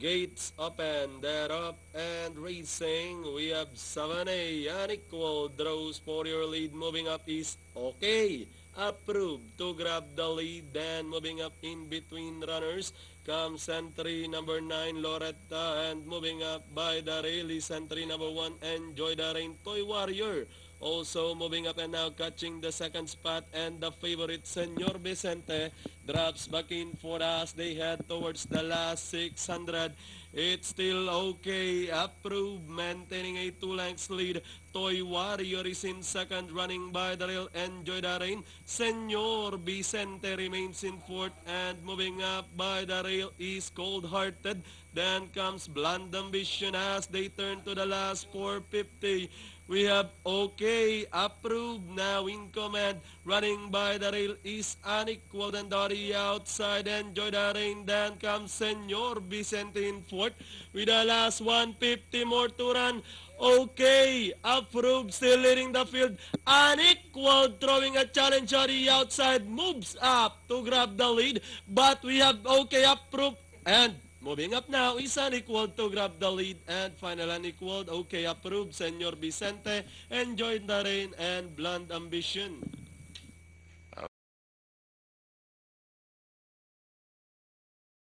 Gates open, they're up and racing. We have 7A, unequal draws for your lead. Moving up is okay. Approved to grab the lead. Then moving up in between runners comes entry number 9, Loretta. And moving up by the rail is entry number 1, Enjoy the Rain, Toy Warrior. Also moving up and now catching the second spot, and the favorite Senor Vicente drops back in for us. They head towards the last 600. It's still okay. Approved, maintaining a 2 lengths lead. Toy Warrior is in second, running by the rail. Enjoy the Rain. Senor Vicente remains in fourth, and moving up by the rail is Cold Hearted. Then comes Blonde Ambition as they turn to the last 450. We have okay, approved, now in command. Running by the rail is unequal and Dory outside. Enjoy the Rain. Then comes Senor Vicente in fourth with the last 150 more to run. Okay, approved, still leading the field. Unequal, throwing a challenge on the outside, moves up to grab the lead. But we have okay, approved, and moving up now is unequal to grab the lead. And final unequal, okay, approved, Senor Vicente, Enjoy the Rain, and Blonde Ambition.